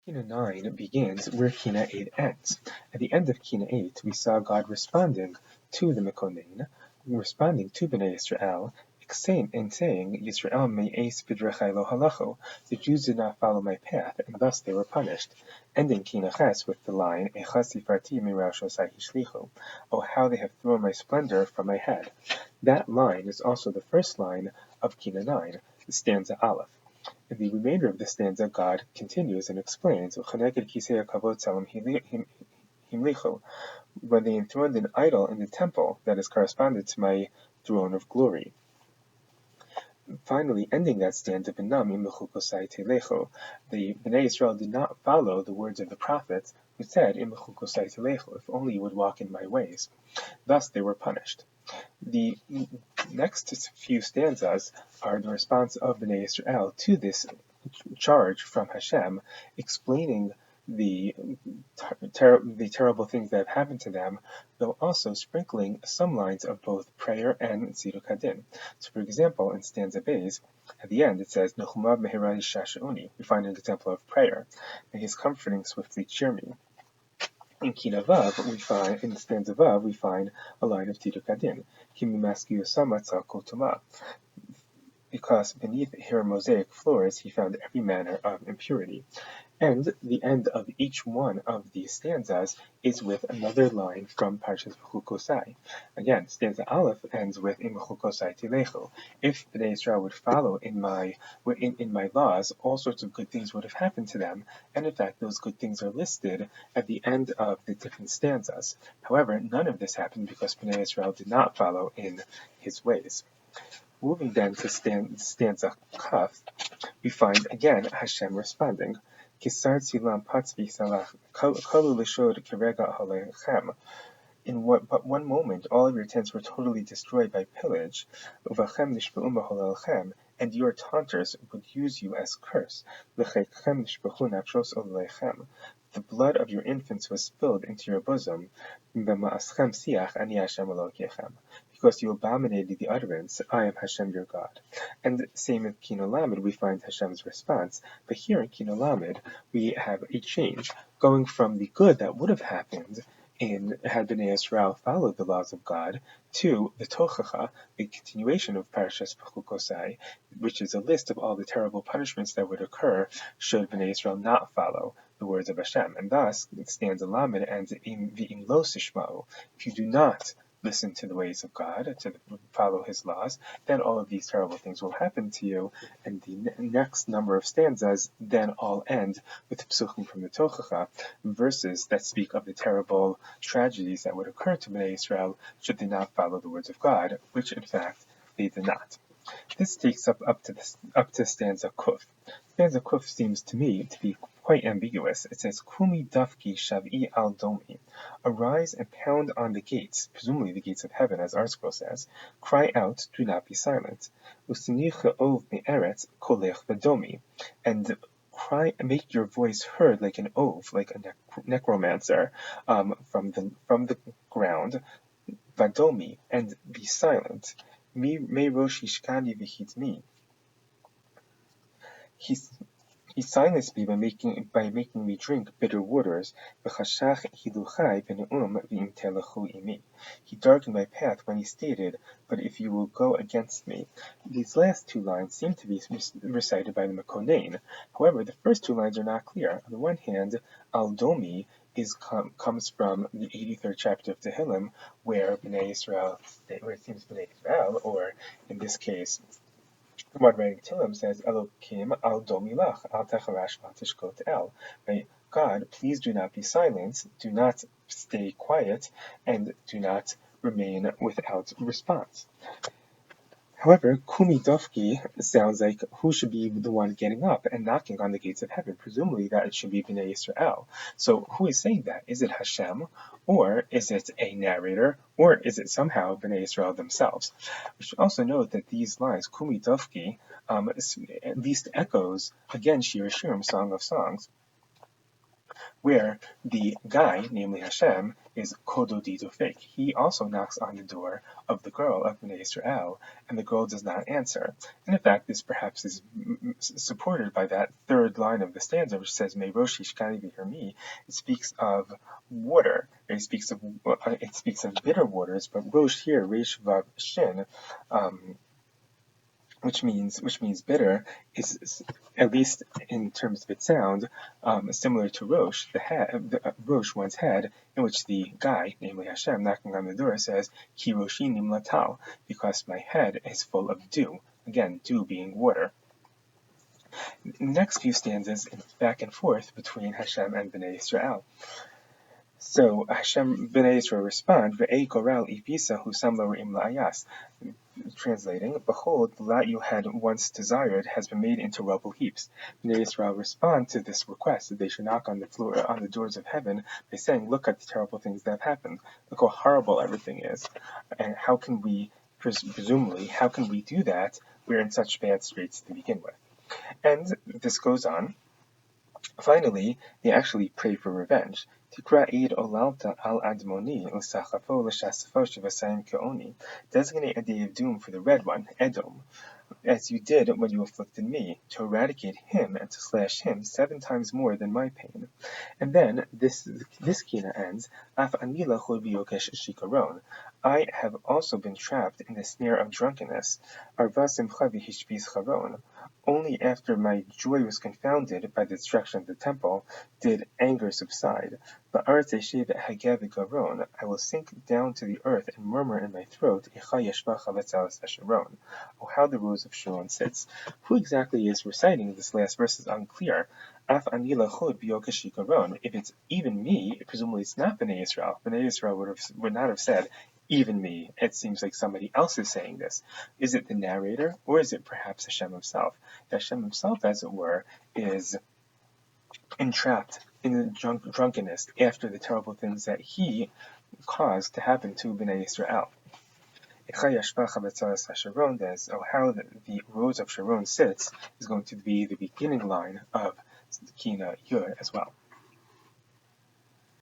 Kinnah 9 begins where Kinnah 8 ends. At the end of Kinnah 8, we saw God responding to the Mekonaim, responding to Bnei Israel, saying, Yisrael me'es b'drechai lo halachu, the Jews did not follow my path, and thus they were punished. Ending Kinnah Ches with the line, Echas sifarti mirashosai hishlichu, oh how they have thrown my splendor from my head. That line is also the first line of Kinnah 9, the stanza Aleph. In the remainder of the stanza, God continues and explains, when they enthroned an idol in the temple that is corresponded to my throne of glory. Finally, ending that stanza, the Bnei Israel did not follow the words of the prophets who said, if only you would walk in my ways. Thus they were punished. The next few stanzas are the response of Bnei Israel to this charge from Hashem, explaining the terrible things that have happened to them, though also sprinkling some lines of both prayer and Tziduk Hadin. So, for example, in stanza Bays, at the end it says, Nechumav Mehira Shashuni. We find an example of prayer. May his comforting swiftly cheer me. In Kinnah Vav, in stanza Vav, we find a line of Tziduk Hadin. Because beneath her mosaic floors he found every manner of impurity. And the end of each one of these stanzas is with another line from Parshas V'chukosai. Again, stanza Aleph ends with Im V'chukosai Tilechu. If Bnei Israel would follow in my laws, all sorts of good things would have happened to them, and in fact those good things are listed at the end of the different stanzas. However, none of this happened because Bnei Israel did not follow in his ways. Moving then to stanza Kaf, we find again Hashem responding. In but one moment all of your tents were totally destroyed by pillage, and your taunters would use you as curse. The blood of your infants was spilled into your bosom, because you abominated the utterance, I am Hashem your God. And same in Kinnah Lamed, we find Hashem's response, but here in Kinnah Lamed, we have a change, going from the good that would have happened had Bnei Israel followed the laws of God, to the Tochacha, the continuation of Parashas B'chukosai, which is a list of all the terrible punishments that would occur should Bnei Israel not follow the words of Hashem. And thus, it stands in Lamed ends in V'im lo sishma'u. If you do not listen to the ways of God, to follow His laws, then all of these terrible things will happen to you. And the next number of stanzas then all end with psuchim from the Tochacha, verses that speak of the terrible tragedies that would occur to Bnei Israel should they not follow the words of God, which in fact they did not. This takes up to stanza Kuf. Stanza Kuf seems to me to be quite ambiguous. It says, Kumi dafki shav'i al domi. Arise and pound on the gates, presumably the gates of heaven, as our scroll says. Cry out, do not be silent. Usinich ov me'eretz kolech v'domi. And make your voice heard like an ov, like a necromancer, from the ground. Vadomi, and be silent. Me rosh hishkani v'hitmi. He silenced me by making me drink bitter waters. He darkened my path when he stated, but if you will go against me. These last two lines seem to be recited by the Mekonaim. However, the first two lines are not clear. On the one hand, Al-Domi comes from the 83rd chapter of Tehillim, where it seems Bnei Israel, or in this case, one writing Tehillim says, Elokim al domilach, al techarash al tishkot el. Right? God, please do not be silent, do not stay quiet, and do not remain without response. However, Kumi Dofki sounds like who should be the one getting up and knocking on the gates of heaven? Presumably that it should be Bnei Israel. So who is saying that? Is it Hashem? Or is it a narrator? Or is it somehow Bnei Israel themselves? We should also note that these lines, Kumi Dofki, at least echoes, again, Shir Shirim, Song of Songs, where the guy, namely Hashem, is kododi dofek. He also knocks on the door of the girl of Bnei Israel, and the girl does not answer. And in fact, this perhaps is supported by that third line of the stanza, which says, "Me roshi shkani b'hermi." It speaks of water. It speaks of bitter waters, but rosh here, resh vav shin, which means bitter, is at least in terms of its sound similar to Rosh, Rosh, one's head, in which the guy, namely Hashem, knocking on the door says, "Ki roshi nimlatal," because my head is full of dew. Again, dew being water. The next few stanzas back and forth between Hashem and Bnei Israel. So Hashem Bnei Israel respond, "Ve'ei koral ipisa hu samlo im la'ayas." Translating, "Behold, the lot you had once desired has been made into rubble heaps." Bnei Israel respond to this request that they should knock on the doors of heaven by saying, "Look at the terrible things that have happened. Look how horrible everything is, and how can we, presumably, how can we do that? We're in such bad straits to begin with." And this goes on. Finally, they actually pray for revenge. Tikra eid olalta al admoni usachafo l'shasafo shivasayim keoni. Designate a day of doom for the red one, Edom, as you did when you afflicted me, to eradicate him and to slash him 7 times more than my pain. And then this Kinnah ends, Af ani lachol biyokesh shikaron. I have also been trapped in the snare of drunkenness. Arva simcha v'hishbis charon. Only after my joy was confounded by the destruction of the temple did anger subside. But I will sink down to the earth and murmur in my throat, "Oh, how the rose of Sharon sits." Who exactly is reciting this last verse is unclear. If it's even me, presumably it's not Bnei Israel. Bnei Israel would not have said, "Even me." It seems like somebody else is saying this. Is it the narrator, or is it perhaps Hashem himself? Hashem himself, as it were, is entrapped in the drunkenness after the terrible things that he caused to happen to Bnei Israel. Oh, how the rose of Sharon sits is going to be the beginning line of Kinnah Yud as well.